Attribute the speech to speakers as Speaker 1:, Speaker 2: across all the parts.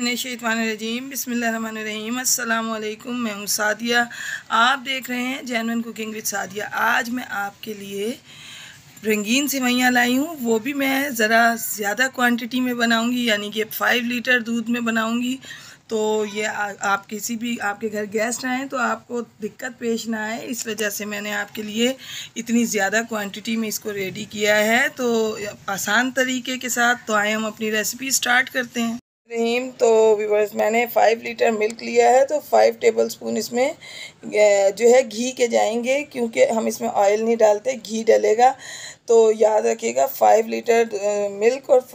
Speaker 1: मिनश्शैतानिर्रजीम बिस्मिल्लाहिर्रहमानिर्रहीम अस्सलाम वालेकुम। मैं हूँ सादिया, आप देख रहे हैं जेन्युइन कुकिंग विद सादिया। आज मैं आपके लिए रंगीन सेवइयाँ लाई हूँ, वो भी मैं ज़रा ज़्यादा क्वांटिटी में बनाऊँगी, यानी कि 5 लीटर दूध में बनाऊँगी। तो ये आप किसी भी आपके घर गेस्ट आएँ तो आपको दिक्कत पेश ना आए, इस वजह से मैंने आपके लिए इतनी ज़्यादा क्वांटिटी में इसको रेडी किया है। तो आसान तरीके के साथ तो आए हम अपनी रेसिपी स्टार्ट करते हैं। तो व्यूअर्स, मैंने 5 लीटर मिल्क लिया है, तो 5 टेबलस्पून इसमें जो है घी के जाएंगे, क्योंकि हम इसमें ऑयल नहीं डालते, घी डलेगा। तो याद रखिएगा 5 लीटर मिल्क और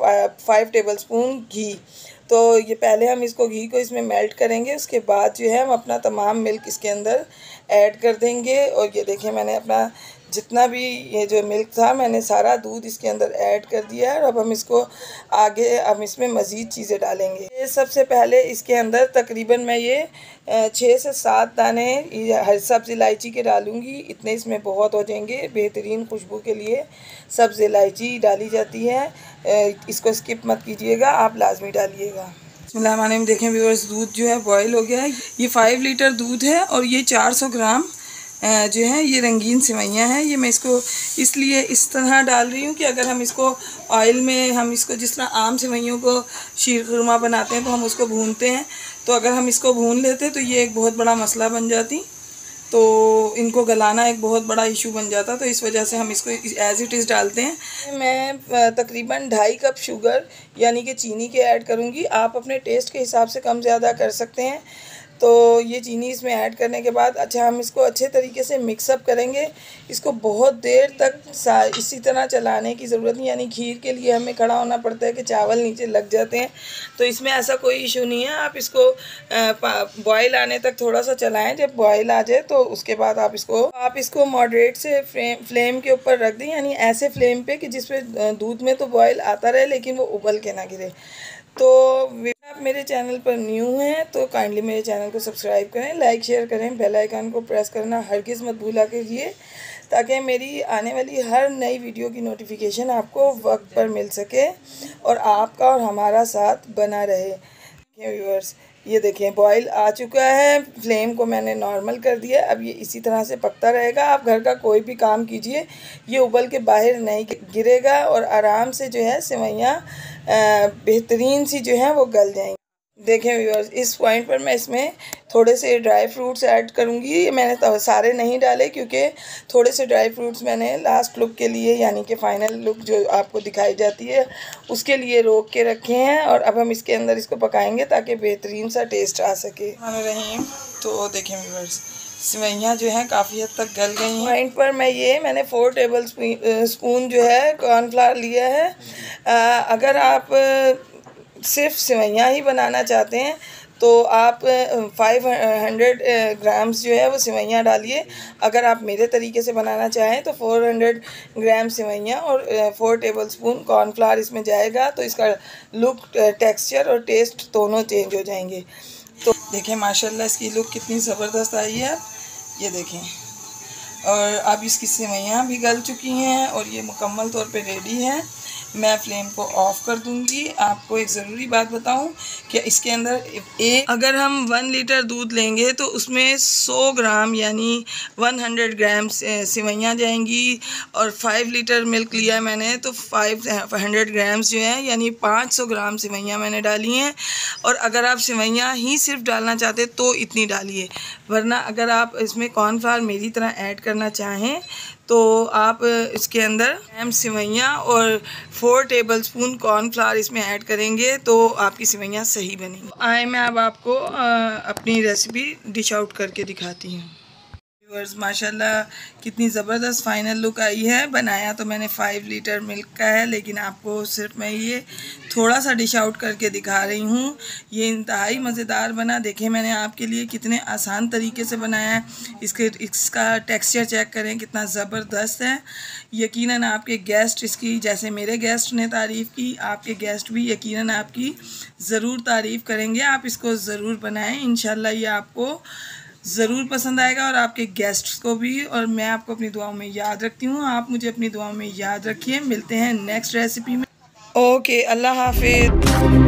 Speaker 1: 5 टेबलस्पून घी। तो ये पहले हम इसको घी को इसमें मेल्ट करेंगे, उसके बाद जो है हम अपना तमाम मिल्क इसके अंदर ऐड कर देंगे। और ये देखिए, मैंने अपना जितना भी ये जो मिल्क था, मैंने सारा दूध इसके अंदर ऐड कर दिया है। और अब हम इसको आगे इसमें मज़ीद चीज़ें डालेंगे। ये सबसे पहले इसके अंदर तकरीबन मैं ये 6 से 7 दाने हरी सब्ज़ इलायची के डालूँगी। इतने इसमें बहुत हो जाएंगे, बेहतरीन खुशबू के लिए सब्ज़ इलायची डाली जाती है। इसको स्किप मत कीजिएगा, आप लाजमी डालिएगा। बिस्मिल्लाह, देखें व्यूअर्स, दूध जो है बॉयल हो गया है। ये 5 लीटर दूध है और ये 400 ग्राम जो है ये रंगीन सेवइयाँ हैं। ये मैं इसको इसलिए इस तरह डाल रही हूँ कि अगर हम इसको ऑयल में, हम इसको जिस तरह आम सेवइयों को शीर खुरमा बनाते हैं तो हम उसको भूनते हैं, तो अगर हम इसको भून लेते तो ये एक बहुत बड़ा मसला बन जाती, तो इनको गलाना एक बहुत बड़ा इशू बन जाता। तो इस वजह से हम इसको एज़ इट इज़ डालते हैं। मैं तकरीबन 2.5 कप शुगर यानी कि चीनी के ऐड करूँगी। आप अपने टेस्ट के हिसाब से कम ज़्यादा कर सकते हैं। तो ये चीनी इसमें ऐड करने के बाद अच्छा हम इसको अच्छे तरीके से मिक्सअप करेंगे। इसको बहुत देर तक इसी तरह चलाने की ज़रूरत नहीं, यानी खीर के लिए हमें खड़ा होना पड़ता है कि चावल नीचे लग जाते हैं, तो इसमें ऐसा कोई इशू नहीं है। आप इसको बॉयल आने तक थोड़ा सा चलाएं, जब बॉयल आ जाए तो उसके बाद आप इसको मॉडरेट से फ्लेम के ऊपर रख दें, यानी ऐसे फ्लेम पे कि जिस पे दूध में तो बॉयल आता रहे लेकिन वो उबल के ना गिरे। तो आप मेरे चैनल पर न्यू हैं तो काइंडली मेरे चैनल को सब्सक्राइब करें, लाइक शेयर करें, बेल आइकन को प्रेस करना हरगिज़ मत भूला कीजिए, ताकि मेरी आने वाली हर नई वीडियो की नोटिफिकेशन आपको वक्त पर मिल सके और आपका और हमारा साथ बना रहे। व्यूअर्स, ये देखें बॉयल आ चुका है, फ्लेम को मैंने नॉर्मल कर दिया। अब ये इसी तरह से पकता रहेगा। आप घर का कोई भी काम कीजिए, ये उबल के बाहर नहीं गिरेगा और आराम से जो है सेवइयाँ बेहतरीन सी जो है वो गल जाएंगी। देखें व्यूअर्स, इस पॉइंट पर मैं इसमें थोड़े से ड्राई फ्रूट्स ऐड करूँगी। मैंने तो सारे नहीं डाले, क्योंकि थोड़े से ड्राई फ्रूट्स मैंने लास्ट लुक के लिए, यानी कि फ़ाइनल लुक जो आपको दिखाई जाती है उसके लिए रोक के रखे हैं। और अब हम इसके अंदर इसको पकाएंगे ताकि बेहतरीन सा टेस्ट आ सके। रहीम, तो देखें व्यूअर्स, सेवइयाँ जो हैं काफ़ी हद तक गल गई हैं। पॉइंट पर मैंने 4 टेबल स्पून जो है कॉर्नफ्लावर लिया है। अगर आप सिर्फ सेवइयाँ ही बनाना चाहते हैं तो आप 500 ग्राम्स जो है वो सेवइयाँ डालिए। अगर आप मेरे तरीके से बनाना चाहें तो 400 ग्राम सेवइयाँ और 4 टेबलस्पून कॉर्नफ्लावर इसमें जाएगा, तो इसका लुक, टेक्सचर और टेस्ट दोनों चेंज हो जाएंगे। तो देखें माशाल्लाह इसकी लुक कितनी ज़बरदस्त आई है, ये देखें। और अब इसकी सेवइयाँ भी गल चुकी हैं और ये मुकम्मल तौर पे रेडी है। मैं फ्लेम को ऑफ़ कर दूंगी। आपको एक ज़रूरी बात बताऊं कि इसके अंदर अगर हम 1 लीटर दूध लेंगे तो उसमें 100 ग्राम यानी 100 ग्राम सेवइयाँ जाएंगी। और 5 लीटर मिल्क लिया है मैंने, तो 500 ग्राम्स जो है यानी 500 ग्राम सेवइयाँ मैंने डाली हैं। और अगर आप सेवइयाँ ही सिर्फ डालना चाहते तो इतनी डालिए, वरना अगर आप इसमें कॉर्नफ्लावर मेरी तरह ऐड करना चाहें तो आप इसके अंदर सेवइयाँ और 4 टेबलस्पून कॉर्नफ्लावर इसमें ऐड करेंगे तो आपकी सेवइयाँ सही बनेंगी। आए मैं अब आपको अपनी रेसिपी डिश आउट करके दिखाती हूँ। व्यूअर्स, माशाल्लाह कितनी ज़बरदस्त फ़ाइनल लुक आई है। बनाया तो मैंने 5 लीटर मिल्क का है, लेकिन आपको सिर्फ मैं ये थोड़ा सा डिश आउट करके दिखा रही हूँ। ये इंतहाई मज़ेदार बना। देखें मैंने आपके लिए कितने आसान तरीके से बनाया है। इसका टेक्सचर चेक करें कितना ज़बरदस्त है। यकीनन आपके गेस्ट इसकी, जैसे मेरे गेस्ट ने तारीफ़ की, आपके गेस्ट भी यकीनन आपकी ज़रूर तारीफ़ करेंगे। आप इसको ज़रूर बनाएँ, इंशाल्लाह ये आपको ज़रूर पसंद आएगा और आपके गेस्ट्स को भी। और मैं आपको अपनी दुआओं में याद रखती हूँ, आप मुझे अपनी दुआओं में याद रखिए। मिलते हैं नेक्स्ट रेसिपी में। ओके, अल्लाह हाफिज़।